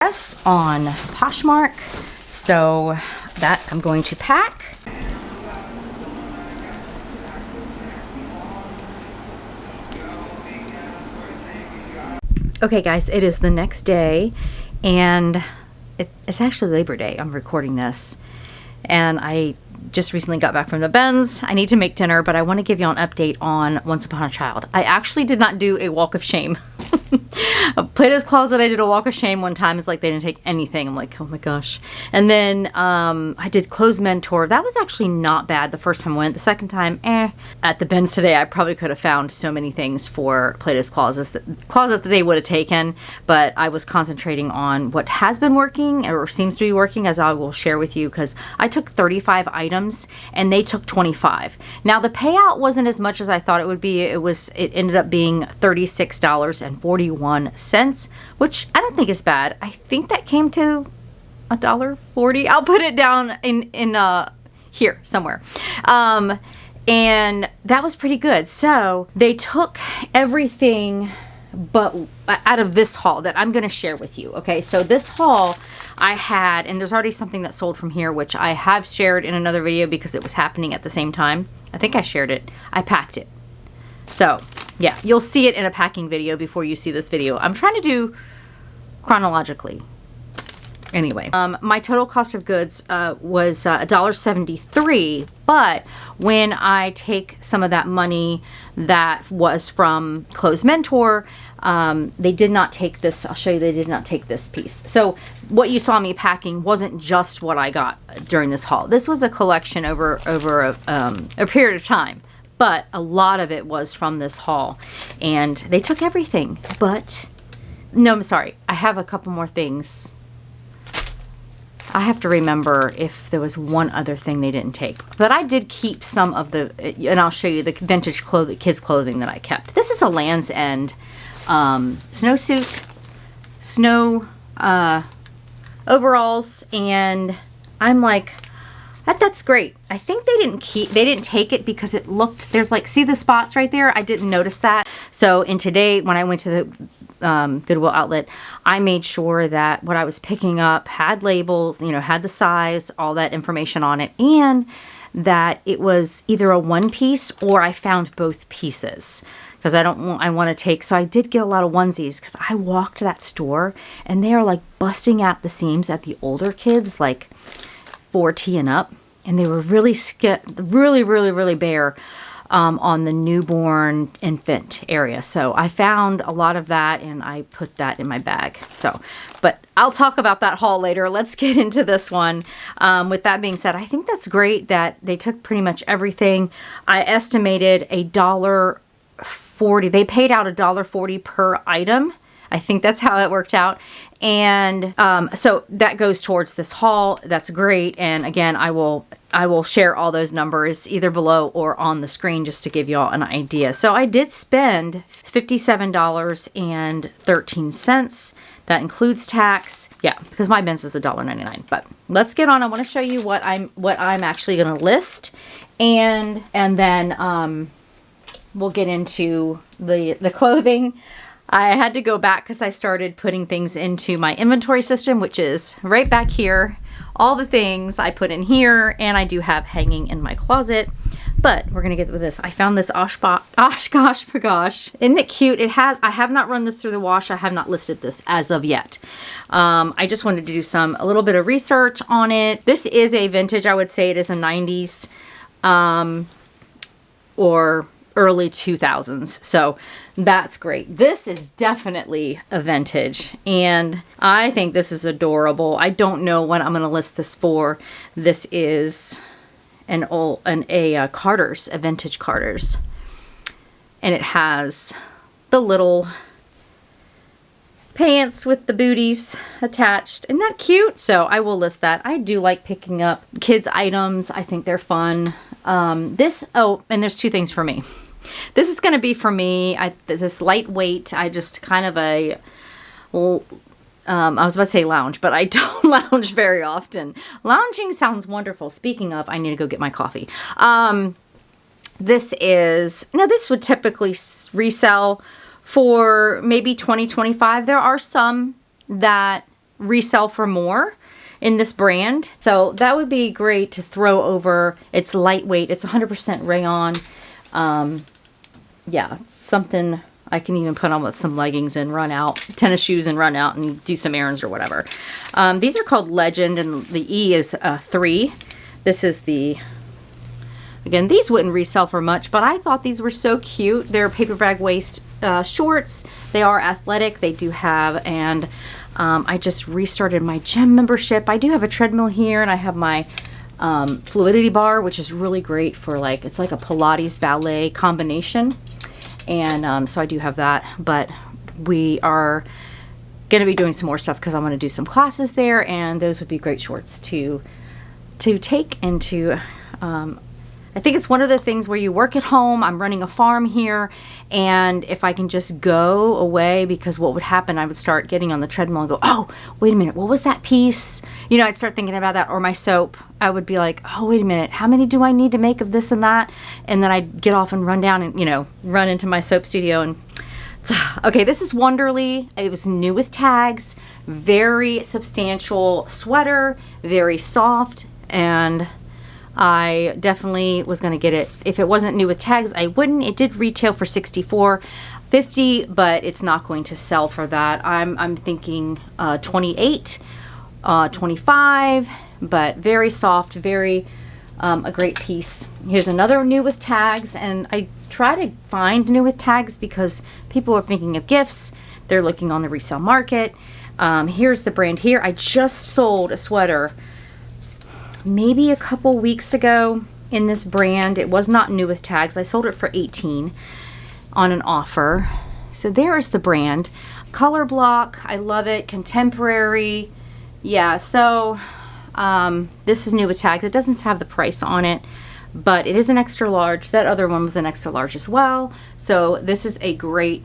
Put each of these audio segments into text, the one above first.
On Poshmark, so that I'm going to pack. Okay guys, it is the next day and it's actually Labor Day. I'm recording this and I just recently got back from the Benz. I need to make dinner, but I want to give you an update on Once Upon a Child. I actually did not do a walk of shame. Plato's Closet, I did a walk of shame one time. It's like they didn't take anything. I'm like, oh my gosh. And then I did Clothes Mentor. That was actually not bad the first time I went. The second time, At the Benz today, I probably could have found so many things for Plato's Closet that they would have taken, but I was concentrating on what has been working or seems to be working, as I will share with you, because I took 35 items and they took 25. Now the payout wasn't as much as I thought it would be. It ended up being $36.41, which I don't think is bad. I think that came to $1.40. I'll put it down in here somewhere. And that was pretty good. So they took everything but out of this haul that I'm going to share with you. Okay, so this haul I had, and there's already something that sold from here, which I have shared in another video because it was happening at the same time. I think I shared it. I packed it. So yeah, you'll see it in a packing video before you see this video. I'm trying to do chronologically. Anyway, my total cost of goods was $1.73, but when I take some of that money that was from Clothes Mentor, they did not take this. I'll show you, they did not take this piece. So what you saw me packing wasn't just what I got during this haul. This was a collection over a period of time, but a lot of it was from this haul, and they took everything. But no, I'm sorry, I have a couple more things. I have to remember if there was one other thing they didn't take. But I did keep some of the, and I'll show you the vintage kids clothing that I kept. This is a Land's End snowsuit, snow overalls, and I'm like, that's great. I think they didn't take it because it looked, there's like, see the spots right there? I didn't notice that. So in today, when I went to the Goodwill outlet, I made sure that what I was picking up had labels, you know, had the size, all that information on it, and that it was either a one piece or I found both pieces, because I want to take, so I did get a lot of onesies because I walked to that store and they are like busting at the seams at the older kids, like 4T and up, and they were really really bare on the newborn infant area. So I found a lot of that and I put that in my bag. So, but I'll talk about that haul later. Let's get into this one. With that being said, I think that's great that they took pretty much everything. I estimated $1.40. They paid out $1.40 per item. I think that's how it worked out. And so that goes towards this haul. That's great. And again, I will share all those numbers either below or on the screen just to give you all an idea. So I did spend $57.13. That includes tax. Yeah, because my Benz is $1.99. But let's get on. I want to show you what I'm actually going to list, and then we'll get into the clothing. I had to go back because I started putting things into my inventory system, which is right back here. All the things I put in here, and I do have hanging in my closet. But we're going to get with this. I found this Oshkosh Bagosh. Isn't it cute? I have not run this through the wash. I have not listed this as of yet. I just wanted to do a little bit of research on it. This is a vintage. I would say it is a 90s or early 2000s. So that's great. This is definitely a vintage, and I think this is adorable. I don't know what I'm going to list this for. This is a Carter's, a vintage Carter's, and it has the little pants with the booties attached. Isn't that cute? So I will list that. I do like picking up kids items. I think they're fun. And there's two things for me. This is going to be for me. This lightweight. I just kind of I was about to say lounge, but I don't lounge very often. Lounging sounds wonderful. Speaking of, I need to go get my coffee. This would typically resell for maybe $20, $25. There are some that resell for more in this brand. So that would be great to throw over. It's lightweight. It's 100% rayon. Yeah, something I can even put on with some leggings and run out, tennis shoes and run out and do some errands or whatever. These are called Legend, and the E is 3. This is the, again, these wouldn't resell for much, but I thought these were so cute. They're paper bag waist shorts. They are athletic. They do have, and I just restarted my gym membership. I do have a treadmill here, and I have my fluidity bar, which is really great for, like, it's like a Pilates ballet combination. And so I do have that, but we are going to be doing some more stuff because I want to do some classes there, and those would be great shorts to take into, I think it's one of the things where you work at home. I'm running a farm here, and if I can just go away, because what would happen, I would start getting on the treadmill and go, oh, wait a minute, what was that piece? You know, I'd start thinking about that, or my soap. I would be like, oh, wait a minute, how many do I need to make of this and that? And then I'd get off and run down and, you know, run into my soap studio. And okay, this is Wonderly. It was new with tags, very substantial sweater, very soft, and I definitely was going to get it. If it wasn't new with tags, I wouldn't. It did retail for $64.50, but it's not going to sell for that. I'm thinking 28, 25, but very soft, very a great piece. Here's another new with tags, and I try to find new with tags because people are thinking of gifts. They're looking on the resale market. Here's the brand here. I just sold a sweater maybe a couple weeks ago in this brand. It was not new with tags. I sold it for $18 on an offer. So there is the brand. Color block, I love it. Contemporary. Yeah, so this is new with tags. It doesn't have the price on it, but it is an extra large. That other one was an extra large as well. So this is a great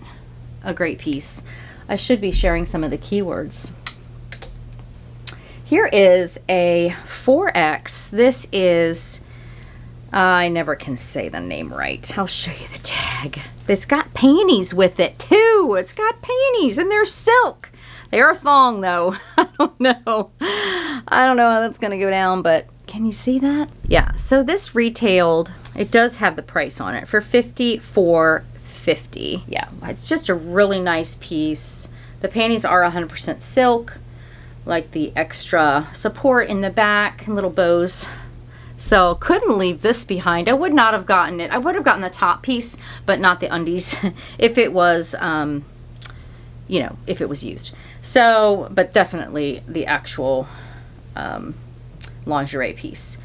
piece. I should be sharing some of the keywords. Here is a 4X. This is, I never can say the name right. I'll show you the tag. It's got panties with it too. It's got panties, and they're silk. They are thong though. I don't know how that's gonna go down, but can you see that? Yeah, so this retailed, it does have the price on it, for $54.50. Yeah, it's just a really nice piece. The panties are 100% silk, like the extra support in the back and little bows. So couldn't leave this behind. I would not have gotten it. I would have gotten the top piece, but not the undies if it was, you know, if it was used. So, but definitely the actual lingerie piece.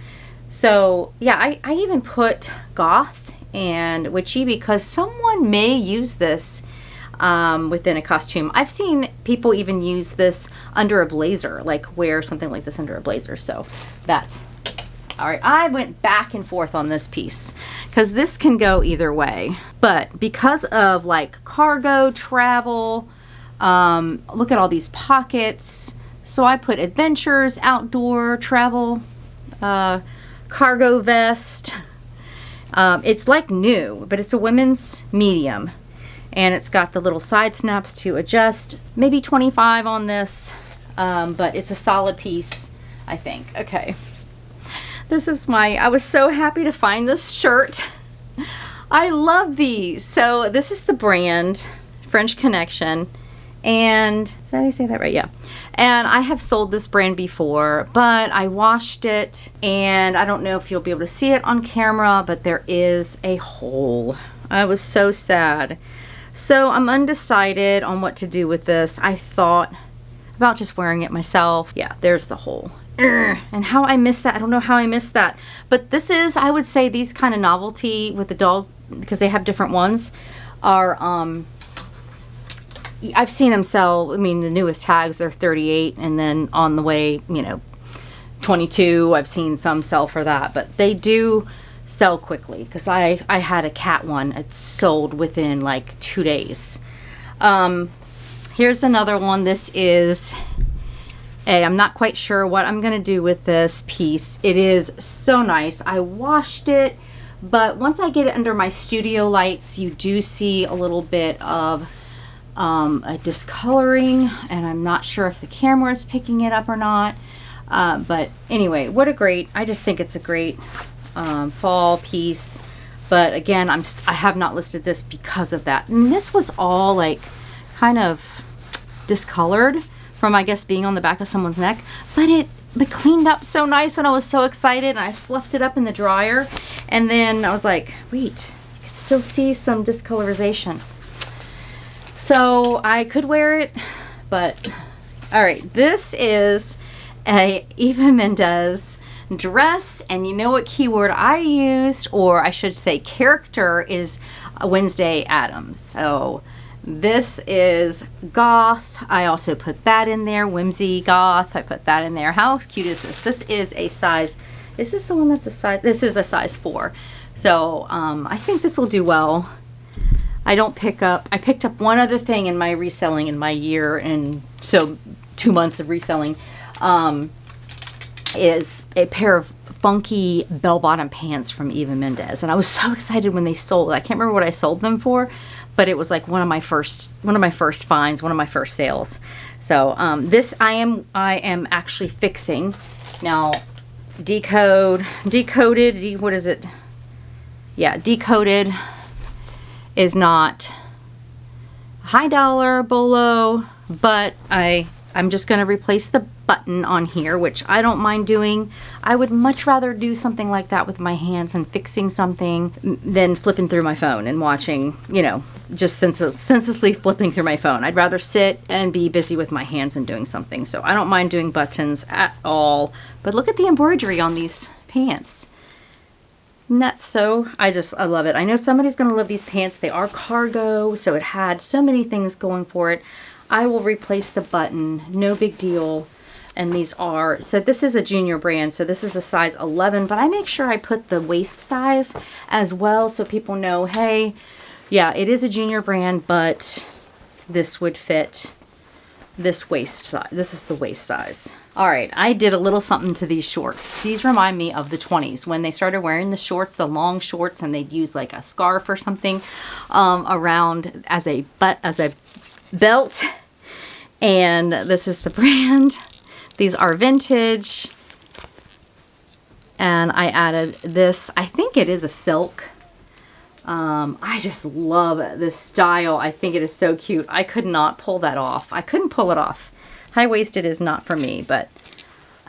So yeah, I even put goth and witchy because someone may use this within a costume. I've seen people even use this under a blazer, like wear something like this under a blazer. So that's all right. I went back and forth on this piece because this can go either way, but because of like cargo travel, look at all these pockets. So I put adventures, outdoor travel, cargo vest. It's like new, but it's a women's medium. And it's got the little side snaps to adjust. Maybe 25 on this, but it's a solid piece, I think. Okay. This is I was so happy to find this shirt. I love these. So this is the brand, French Connection. And, did I say that right? Yeah. And I have sold this brand before, but I washed it. And I don't know if you'll be able to see it on camera, but there is a hole. I was so sad. So I'm undecided on what to do with this. I thought about just wearing it myself. Yeah, there's the hole. And how I missed that. I don't know how I missed that. But this is, I would say, these kind of novelty with the doll, because they have different ones, are, I've seen them sell, I mean, the newest tags, they're 38, and then on the way, you know, 22. I've seen some sell for that, but they do sell quickly because I had a cat one. It sold within like 2 days. Here's another one. This is I'm not quite sure what I'm gonna do with this piece. It is so nice. I washed it, but once I get it under my studio lights, you do see a little bit of a discoloring, and I'm not sure if the camera is picking it up or not. But anyway, I just think it's a great fall piece. But again, I have not listed this because of that. And this was all like kind of discolored from, I guess, being on the back of someone's neck, but it cleaned up so nice, and I was so excited, and I fluffed it up in the dryer, and then I was like, wait, you can still see some discolorization. So I could wear it, but all right, this is a Eva Mendes dress, and you know what keyword I used, or I should say character, is Wednesday Addams. So this is goth. I also put that in there. Whimsy goth. I put that in there. How cute is this? This is a size. Is this the one that's a size? This is a size 4. So I think this will do well. I picked up one other thing in my reselling in my year, and so 2 months of reselling, is a pair of funky bell-bottom pants from Eva Mendes, and I was so excited when they sold. I can't remember what I sold them for, but it was like one of my first finds, one of my first sales. So this I am actually fixing now. Decoded. What is it? Yeah, decoded is not high dollar bolo, but I'm just going to replace the button on here, which I don't mind doing. I would much rather do something like that with my hands and fixing something than flipping through my phone and watching, you know, just senselessly flipping through my phone. I'd rather sit and be busy with my hands and doing something. So I don't mind doing buttons at all. But look at the embroidery on these pants. Isn't that so? I love it. I know somebody's going to love these pants. They are cargo, so it had so many things going for it. I will replace the button, no big deal. And these are, so this is a junior brand, so this is a size 11, but I make sure I put the waist size as well so people know, hey, yeah, it is a junior brand, but this would fit this waist size. This is the waist size. All right, I did a little something to these shorts. These remind me of the 20s when they started wearing the shorts, the long shorts, and they'd use like a scarf or something around as a belt. And this is the brand. These are vintage. And I added this. I think it is a silk. I just love this style. I think it is so cute. I could not pull that off. I couldn't pull it off. High-waisted is not for me, but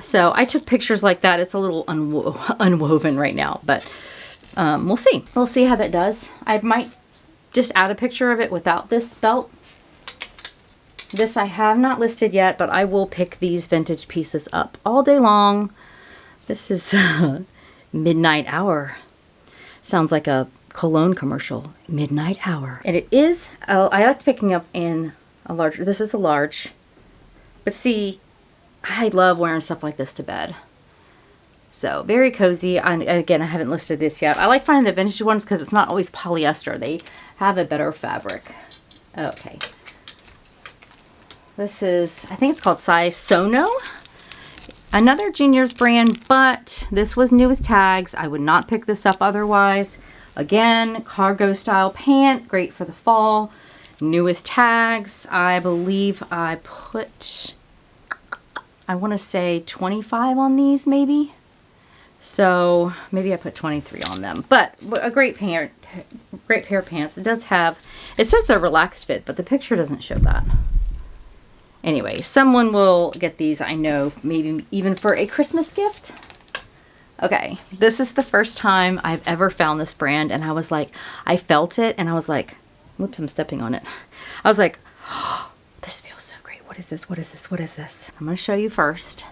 so I took pictures like that. It's a little unwoven right now, but we'll see. We'll see how that does. I might just add a picture of it without this belt. This I have not listed yet, but I will pick these vintage pieces up all day long. This is Midnight Hour. Sounds like a cologne commercial. Midnight Hour. And it is, I like picking up in a large, this is a large. But see, I love wearing stuff like this to bed. So very cozy. Again, I haven't listed this yet. I like finding the vintage ones because it's not always polyester. They have a better fabric. Okay. This is, I think it's called size Sono. Another juniors brand, but this was new with tags. I would not pick this up otherwise. Again, cargo style pant, great for the fall. New with tags. I believe I put, I want to say 25 on these maybe. So maybe I put 23 on them. But a great pair of pants. It does have, it says they're relaxed fit, but the picture doesn't show that. Anyway, someone will get these, I know, maybe even for a Christmas gift. Okay, this is the first time I've ever found this brand, and I was like, I felt it, and I was like, whoops, I'm stepping on it. I was like, oh, this feels so great. What is this? What is this? What is this? I'm going to show you first.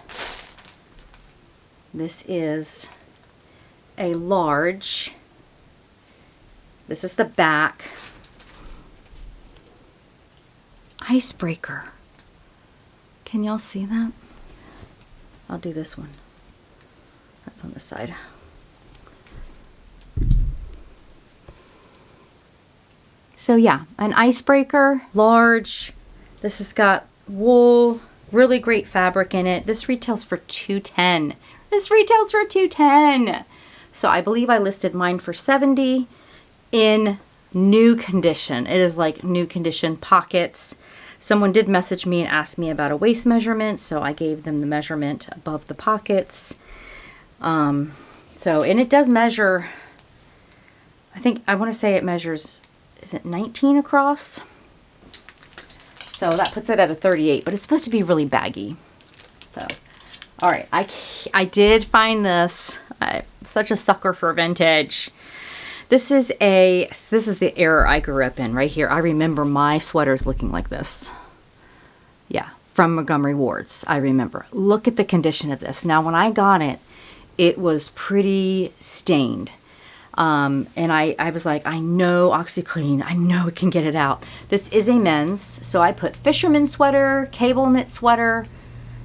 This is a large. This is the back. Icebreaker. Can y'all see that? I'll do this one. That's on the side. So yeah, an icebreaker, large. This has got wool, really great fabric in it. This retails for $210. This retails for $210. So I believe I listed mine for $70 in new condition. It is like new condition. Pockets. Someone did message me and ask me about a waist measurement, so I gave them the measurement above the pockets. And it does measure, I want to say it measures, is it 19 across? So that puts it at a 38, but it's supposed to be really baggy. So, all right, I did find this. I'm such a sucker for vintage. This is the era I grew up in right here. I remember my sweaters looking like this. Yeah, from Montgomery Ward's, I remember. Look at the condition of this. Now, when I got it, it was pretty stained. And I was like, I know OxyClean, I know it can get it out. This is a men's, so I put fisherman sweater, cable knit sweater,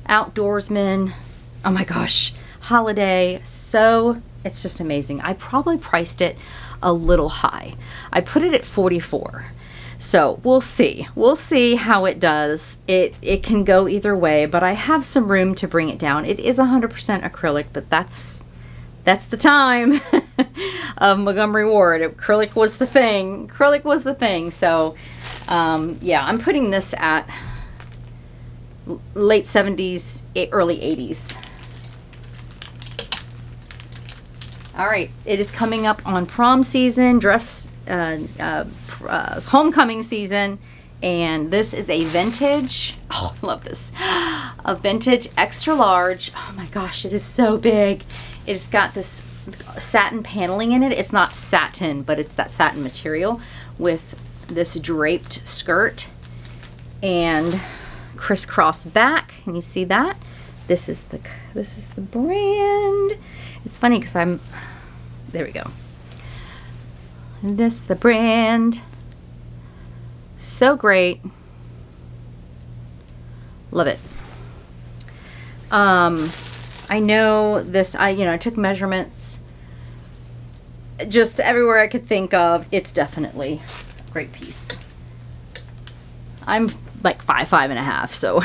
outdoorsman. Oh my gosh, holiday. So it's just amazing. I probably priced it a little high. I put it at 44. So we'll see. We'll see how it does. It can go either way, but I have some room to bring it down. It is 100% acrylic, but that's the time of Montgomery Ward. Acrylic was the thing. Acrylic was the thing. So yeah, I'm putting this at late 70s, early 80s. All right, it is coming up on prom season, homecoming season, and this is a vintage, oh, I love this, a vintage extra large. Oh my gosh, it is so big. It's got this satin paneling in it. It's not satin, but it's that satin material with this draped skirt and crisscross back. Can you see that? This is the brand. It's funny because there we go. This the brand. So great. Love it. I know this, I took measurements just everywhere I could think of. It's definitely a great piece. I'm like 5'5.5", so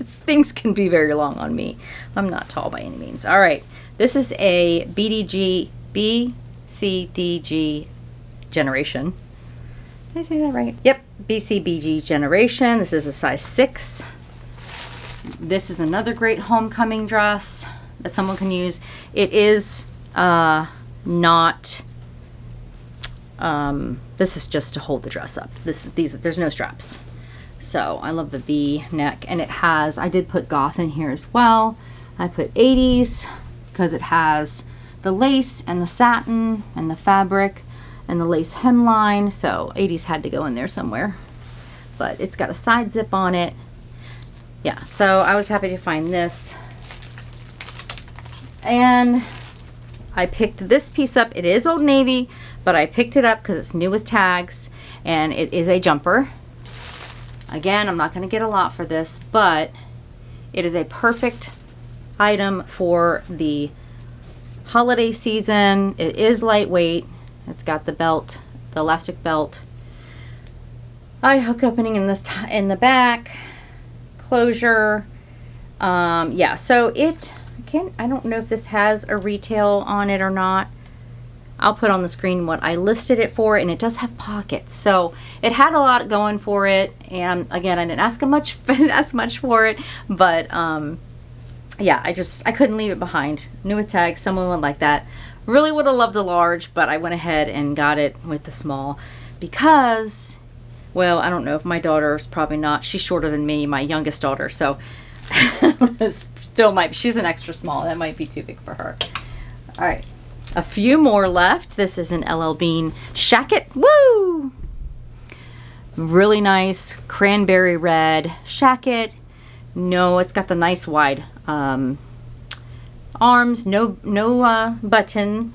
things can be very long on me. I'm not tall by any means. All right, this is a BCDG generation. Did I say that right? Yep, BCBG generation. This is a size 6. This is another great homecoming dress that someone can use. It is not. This is just to hold the dress up. There's no straps. So I love the V neck, and it has, I did put goth in here as well. I put 80s because it has the lace and the satin and the fabric and the lace hemline. So 80s had to go in there somewhere, but it's got a side zip on it. Yeah, so I was happy to find this. And I picked this piece up. It is Old Navy, but I picked it up because it's new with tags, and it is a jumper. Again, I'm not going to get a lot for this, but it is a perfect item for the holiday season. It is lightweight. It's got the belt, the elastic belt. Hook opening in the back, closure. Yeah, so I don't know if this has a retail on it or not. I'll put on the screen what I listed it for, and it does have pockets. So it had a lot going for it, and again, I didn't ask much for it, but yeah, I couldn't leave it behind. New with tags, someone would like that. Really would have loved a large, but I went ahead and got it with the small because, well, I don't know if my daughter's probably not. She's shorter than me, my youngest daughter, so she's an extra small. That might be too big for her. All right. A few more left. This is an LL Bean shacket. Woo! Really nice cranberry red shacket. No, it's got the nice wide arms, no button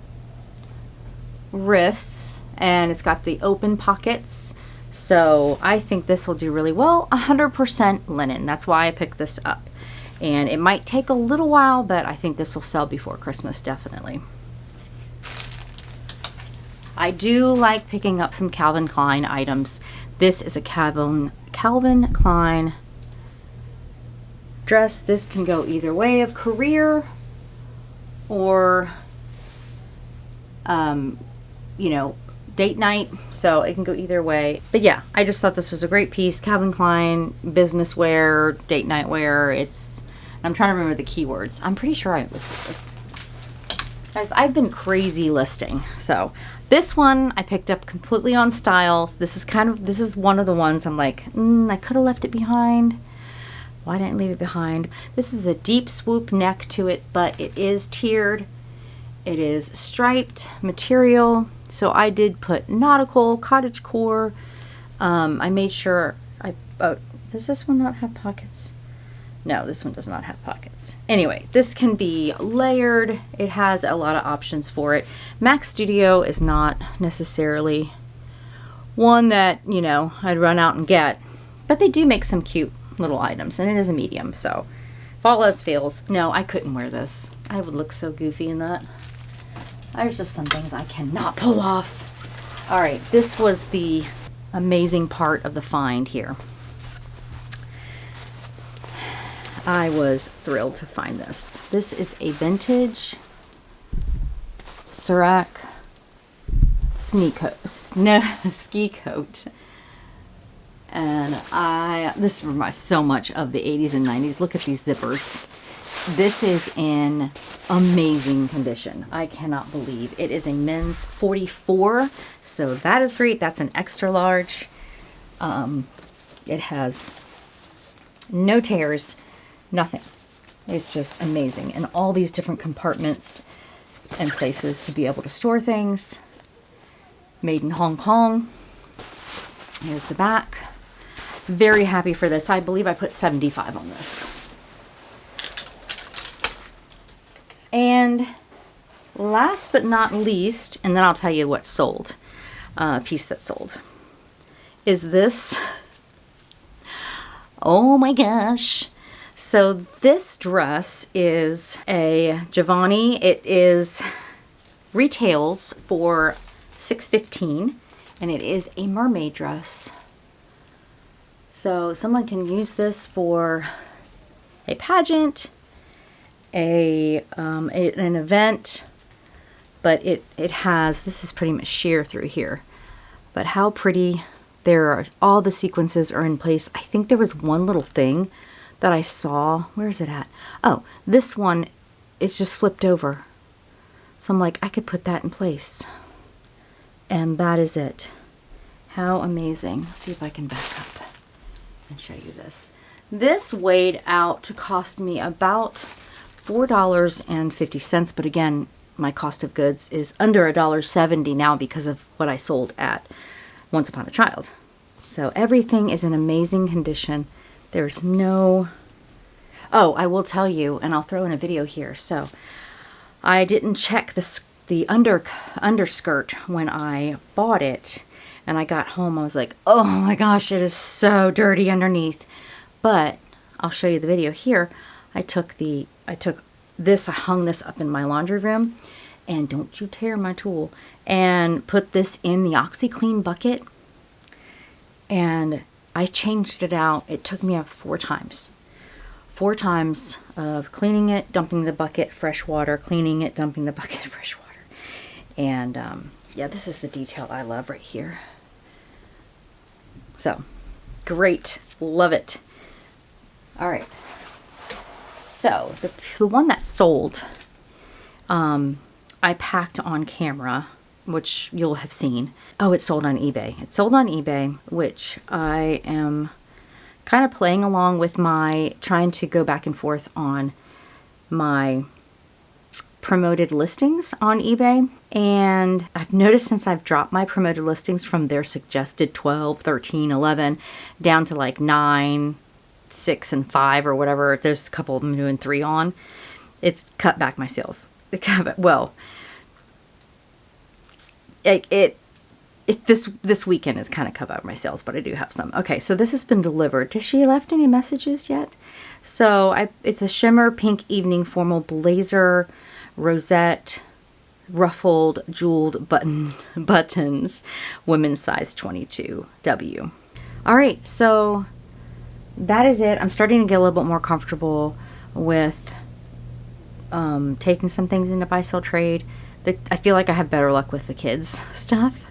wrists, and it's got the open pockets. So I think this will do really well. 100% linen. That's why I picked this up. And it might take a little while, but I think this will sell before Christmas, definitely. I do like picking up some Calvin Klein items. This is a Calvin Klein dress. This can go either way of career or, you know, date night, so it can go either way. But yeah, I just thought this was a great piece. Calvin Klein, business wear, date night wear. I'm trying to remember the keywords. I'm pretty sure I listed this. Guys, I've been crazy listing. So this one I picked up completely on Styles. This is one of the ones I'm like, I could have left it behind. Why didn't I leave it behind? This is a deep swoop neck to it, but it is tiered. It is striped material. So I did put nautical, cottagecore. I made sure does this one not have pockets? No, this one does not have pockets. Anyway, this can be layered. It has a lot of options for it. Mac Studio is not necessarily one that, you know, I'd run out and get, but they do make some cute little items, and it is a medium, so if all else fails, no, I couldn't wear this. I would look so goofy in that. There's just some things I cannot pull off. All right, this was the amazing part of the find here. I was thrilled to find this. This is a vintage Serac ski coat. And this reminds so much of the 80s and 90s. Look at these zippers. This is in amazing condition. I cannot believe it is a men's 44. So that is great. That's an extra large. It has no tears, nothing. It's just amazing. And all these different compartments and places to be able to store things. Made in Hong Kong. Here's the back. Very happy for this. I believe I put 75 on this. And last but not least, and then I'll tell you what sold, piece that sold, is this. Oh my gosh. So this dress is a Giovanni. It is retails for $6.15, and it is a mermaid dress. So someone can use this for a pageant, an event, but it has, this is pretty much sheer through here, but how pretty. All the sequences are in place. I think there was one little thing that I saw. Where is it at? Oh, this one is just flipped over. So I'm like, I could put that in place. And that is it. How amazing. Let's see if I can back up and show you this. This weighed out to cost me about $4.50, but again, my cost of goods is under $1.70 now because of what I sold at Once Upon a Child. So everything is in amazing condition. There's no... Oh, I will tell you, and I'll throw in a video here. So I didn't check the underskirt when I bought it, and I got home. I was like, oh my gosh, it is so dirty underneath. But I'll show you the video here. I took this, I hung this up in my laundry room, and don't you tear my tool, and put this in the OxyClean bucket, and I changed it out. It took me up 4 times. 4 times of cleaning it, dumping the bucket, fresh water, cleaning it, dumping the bucket, fresh water. And yeah, this is the detail I love right here. So, great. Love it. All right. So, the one that sold, I packed on camera, which you'll have seen. Oh, it sold on eBay. It sold on eBay, which I am kind of playing along with trying to go back and forth on my promoted listings on eBay. And I've noticed since I've dropped my promoted listings from their suggested 12, 13, 11, down to like 9, 6, and 5 or whatever. There's a couple of them doing 3 on. It's cut back my sales. Well, this weekend has kind of cut out my sales, but I do have some. Okay, so this has been delivered. Has she left any messages yet? So it's a shimmer pink evening formal blazer, rosette, ruffled, jeweled buttons, women's size 22W. All right, so that is it. I'm starting to get a little bit more comfortable with taking some things into buy, sell, trade. I feel like I have better luck with the kids stuff.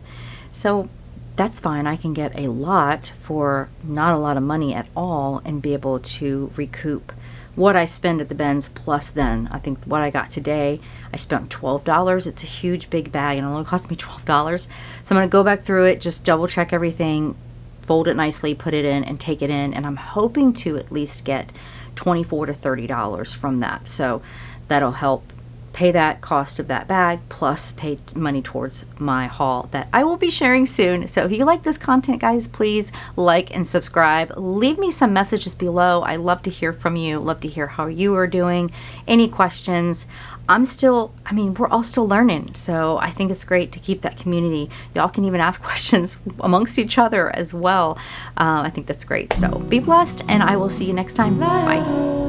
So that's fine. I can get a lot for not a lot of money at all and be able to recoup what I spend at the bins plus then. I think what I got today, I spent $12. It's a huge big bag and it only cost me $12. So I'm going to go back through it, just double check everything, fold it nicely, put it in and take it in. And I'm hoping to at least get $24 to $30 from that. So that'll help pay that cost of that bag plus pay money towards my haul that I will be sharing soon. So if you like this content, guys, please like and subscribe. Leave me some messages below. I love to hear from you. Love to hear how you are doing. Any questions? We're all still learning. So I think it's great to keep that community. Y'all can even ask questions amongst each other as well. I think that's great. So be blessed and I will see you next time. Bye.